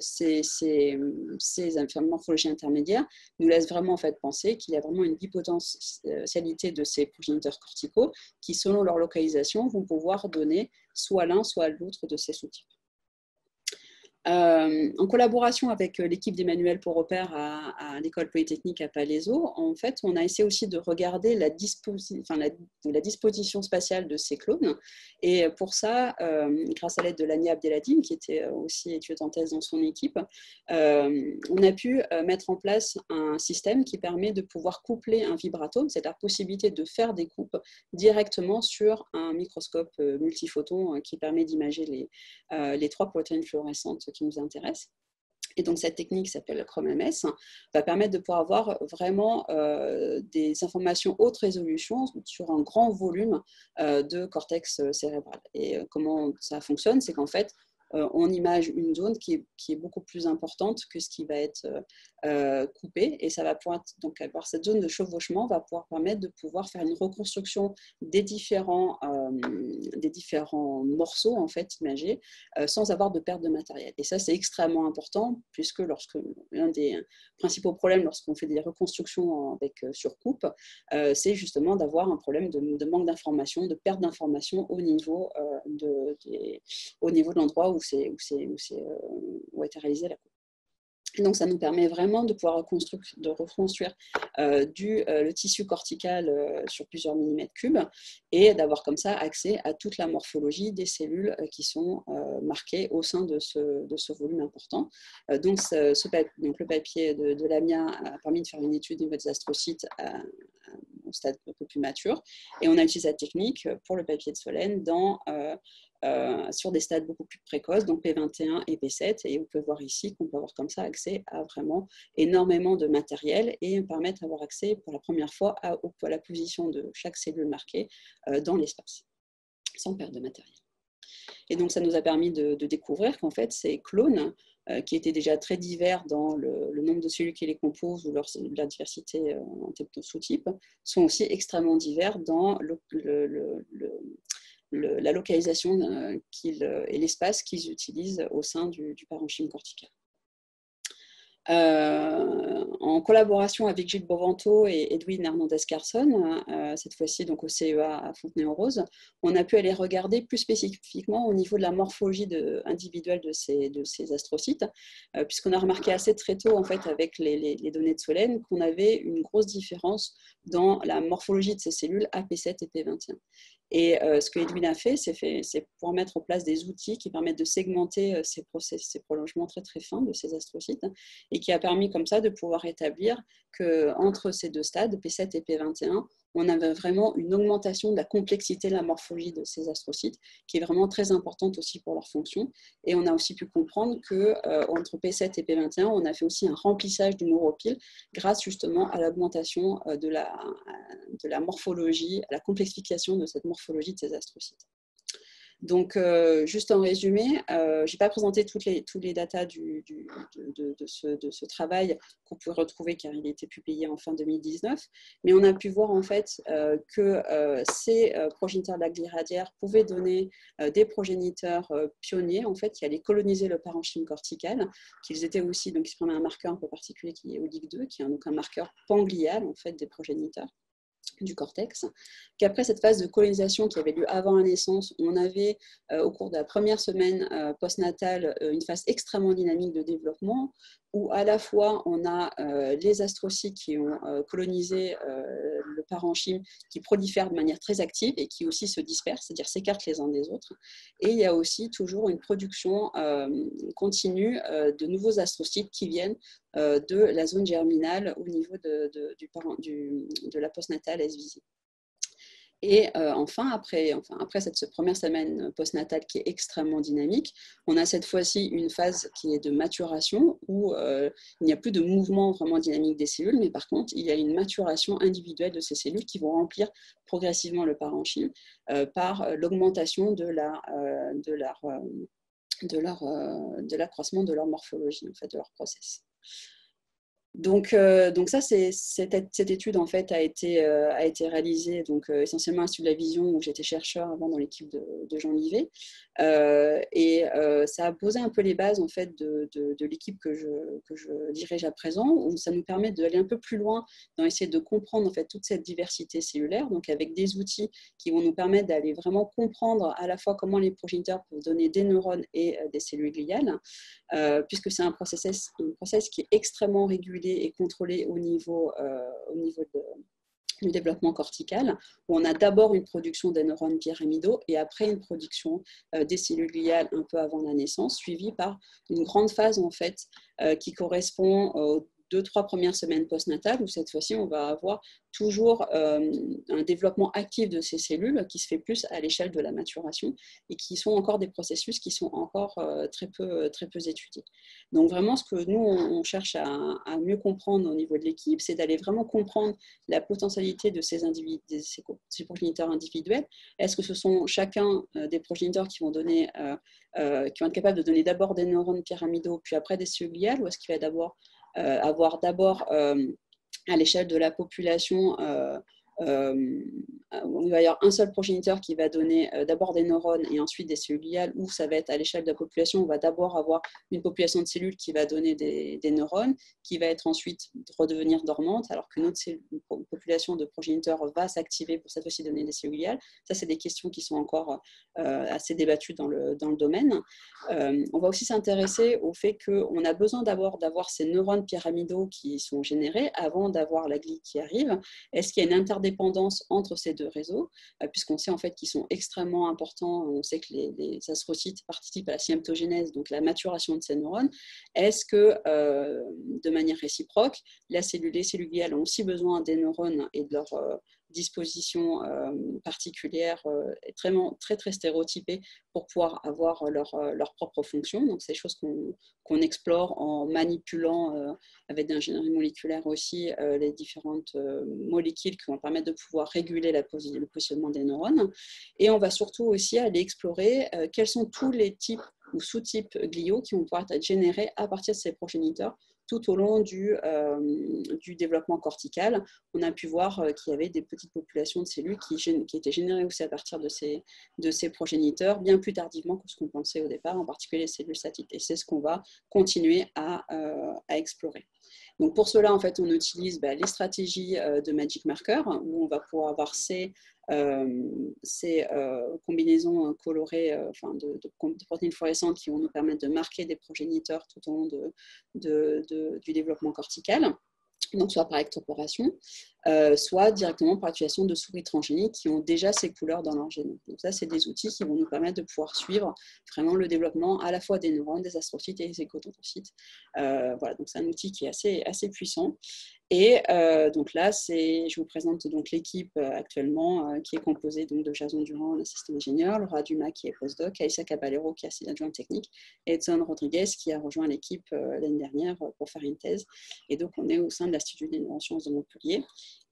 ces morphologies intermédiaires nous laissent vraiment en fait, penser qu'il y a vraiment une bipotentialité de ces progéniteurs corticaux qui, selon leur localisation, vont pouvoir donner soit l'un, soit l'autre de ces sous-types. En collaboration avec l'équipe d'Emmanuel Beaurepaire à l'École Polytechnique à Palaiseau, en fait, on a essayé aussi de regarder la disposition spatiale de ces clones. Et pour ça, grâce à l'aide de Lania Abdeladine, qui était aussi étudiante en thèse dans son équipe, on a pu mettre en place un système qui permet de pouvoir coupler un vibratome, c'est la possibilité de faire des coupes directement sur un microscope multiphoton qui permet d'imager les trois protéines fluorescentes qui nous intéressent. Et donc, cette technique qui s'appelle ChromeMS va permettre de pouvoir avoir vraiment des informations haute résolution sur un grand volume de cortex cérébral. Et comment ça fonctionne, c'est qu'en fait, on image une zone qui est beaucoup plus importante que ce qui va être coupé, et ça va pouvoir donc avoir cette zone de chevauchement va pouvoir permettre de pouvoir faire une reconstruction des différents morceaux en fait imagés sans avoir de perte de matériel. Et ça c'est extrêmement important, puisque l'un des principaux problèmes lorsqu'on fait des reconstructions avec surcoupe, c'est justement d'avoir un problème de manque d'information, de perte d'information au niveau de l'endroit où a été réalisée la coupe. Et donc, ça nous permet vraiment de pouvoir reconstruire le tissu cortical sur plusieurs millimètres cubes, et d'avoir comme ça accès à toute la morphologie des cellules qui sont marquées au sein de ce volume important. Donc, le papier de Lamia a permis de faire une étude des astrocytes au stade un peu plus mature, et on a utilisé cette technique pour le papier de Solène sur des stades beaucoup plus précoces, donc P21 et P7, et on peut voir ici qu'on peut avoir comme ça accès à vraiment énormément de matériel, et permettre d'avoir accès pour la première fois à la position de chaque cellule marquée dans l'espace, sans perte de matériel. Et donc ça nous a permis de découvrir qu'en fait ces clones, qui étaient déjà très divers dans le nombre de cellules qui les composent ou leur diversité en termes de sous-types, sont aussi extrêmement divers dans la localisation et l'espace qu'ils utilisent au sein du parenchyme cortical. En collaboration avec Gilles Bovento et Edwin Hernandez-Carson, cette fois-ci donc au CEA à Fontenay-aux-Roses, on a pu aller regarder plus spécifiquement au niveau de la morphologie individuelle de ces astrocytes, puisqu'on a remarqué assez très tôt en fait, avec les données de Solène, qu'on avait une grosse différence dans la morphologie de ces cellules AP7 et P21. Et ce que Edwin a fait, c'est pour mettre en place des outils qui permettent de segmenter ces prolongements très très fins de ces astrocytes, et qui a permis comme ça de pouvoir établir qu'entre ces deux stades, P7 et P21, on avait vraiment une augmentation de la complexité de la morphologie de ces astrocytes, qui est vraiment très importante aussi pour leur fonction. Et on a aussi pu comprendre qu'entre P7 et P21, on a fait aussi un remplissage du neuropile grâce justement à l'augmentation de la morphologie, à la complexification de cette morphologie de ces astrocytes. Donc, juste en résumé, je n'ai pas présenté tous les datas de ce travail qu'on peut retrouver car il a été publié en fin 2019, mais on a pu voir en fait que ces progéniteurs de la glie radiaire pouvaient donner des progéniteurs pionniers en fait qui allaient coloniser le parenchyme cortical, qu'ils étaient aussi, donc ils se prenaient un marqueur un peu particulier qui est OLIC2, qui est donc un marqueur panglial en fait des progéniteurs du cortex, qu'après cette phase de colonisation qui avait lieu avant la naissance, on avait au cours de la première semaine postnatale une phase extrêmement dynamique de développement, où à la fois on a les astrocytes qui ont colonisé le parenchyme, qui prolifèrent de manière très active et qui aussi se dispersent, c'est-à-dire s'écartent les uns des autres, et il y a aussi toujours une production continue de nouveaux astrocytes qui viennent de la zone germinale au niveau de la postnatale S-visée. Et enfin, après cette première semaine postnatale qui est extrêmement dynamique, on a cette fois-ci une phase qui est de maturation où il n'y a plus de mouvement vraiment dynamique des cellules, mais par contre, il y a une maturation individuelle de ces cellules qui vont remplir progressivement le parenchyme par l'augmentation de l'accroissement de leur morphologie, en fait, de leur process. Donc ça, cette étude en fait a été réalisée essentiellement à l'Institut de la Vision, où j'étais chercheur avant dans l'équipe de Jean Livet, et ça a posé un peu les bases en fait de l'équipe que je dirige à présent, où ça nous permet d'aller un peu plus loin dans essayer de comprendre en fait toute cette diversité cellulaire, donc avec des outils qui vont nous permettre d'aller vraiment comprendre à la fois comment les progéniteurs peuvent donner des neurones et des cellules gliales, puisque c'est un process qui est extrêmement régulé et contrôlé au niveau du développement cortical, où on a d'abord une production des neurones pyramidaux et après une production des cellules gliales un peu avant la naissance, suivie par une grande phase en fait qui correspond 2-3 premières semaines postnatales, où cette fois-ci, on va avoir toujours un développement actif de ces cellules qui se fait plus à l'échelle de la maturation et qui sont encore des processus qui sont encore très peu étudiés. Donc vraiment, ce que nous, on cherche à mieux comprendre au niveau de l'équipe, c'est d'aller vraiment comprendre la potentialité de ces progéniteurs individuels. Est-ce que ce sont chacun des progéniteurs qui vont être capables de donner d'abord des neurones pyramidaux, puis après des cellules gliales, ou est-ce qu'il va avoir d'abord à l'échelle de la population, il va y avoir un seul progéniteur qui va donner d'abord des neurones et ensuite des cellules gliales, ou ça va être à l'échelle de la population, on va d'abord avoir une population de cellules qui va donner des neurones, qui va être ensuite redevenir dormante, alors qu'une autre population de progéniteurs va s'activer pour cette fois-ci donner des cellules gliales. Ça, c'est des questions qui sont encore assez débattues dans le domaine. On va aussi s'intéresser au fait qu'on a besoin d'abord d'avoir ces neurones pyramidaux qui sont générés avant d'avoir la glie qui arrive. Est-ce qu'il y a une interdépendance entre ces deux réseaux, puisqu'on sait en fait qu'ils sont extrêmement importants. On sait que les astrocytes participent à la symptogénèse, donc la maturation de ces neurones. Est-ce que, de manière réciproque, les cellules gliales ont aussi besoin des neurones et de leur disposition particulière, très stéréotypée pour pouvoir avoir leur propre fonction. Donc, c'est des choses qu'on explore en manipulant avec de l'ingénierie moléculaire aussi les différentes molécules qui vont permettre de pouvoir réguler le positionnement des neurones. Et on va surtout aussi aller explorer quels sont tous les types ou sous-types gliaux qui vont pouvoir être générés à partir de ces progéniteurs tout au long du développement cortical. On a pu voir qu'il y avait des petites populations de cellules qui étaient générées aussi à partir de ces progéniteurs, bien plus tardivement que ce qu'on pensait au départ, en particulier les cellules satellites. Et c'est ce qu'on va continuer à explorer. Donc pour cela, en fait, on utilise les stratégies de Magic Marker, où on va pouvoir avoir ces combinaisons colorées de protéines fluorescentes qui vont nous permettre de marquer des progéniteurs tout au long du développement cortical, donc soit par extraporation, soit directement par l'utilisation de souris transgéniques qui ont déjà ces couleurs dans leur génome. Donc ça, c'est des outils qui vont nous permettre de pouvoir suivre vraiment le développement à la fois des neurones, des astrocytes et des écodendrocytes. Voilà, donc c'est un outil qui est assez puissant. Et donc là, je vous présente donc l'équipe actuellement qui est composée donc de Jason Durand, l'assistant ingénieur, Laura Dumas qui est postdoc, Aïssa Caballero qui est adjointe technique, et Edson Rodriguez qui a rejoint l'équipe l'année dernière pour faire une thèse. Et donc on est au sein de l'Institut des neurosciences de Montpellier.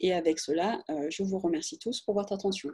Et avec cela, je vous remercie tous pour votre attention.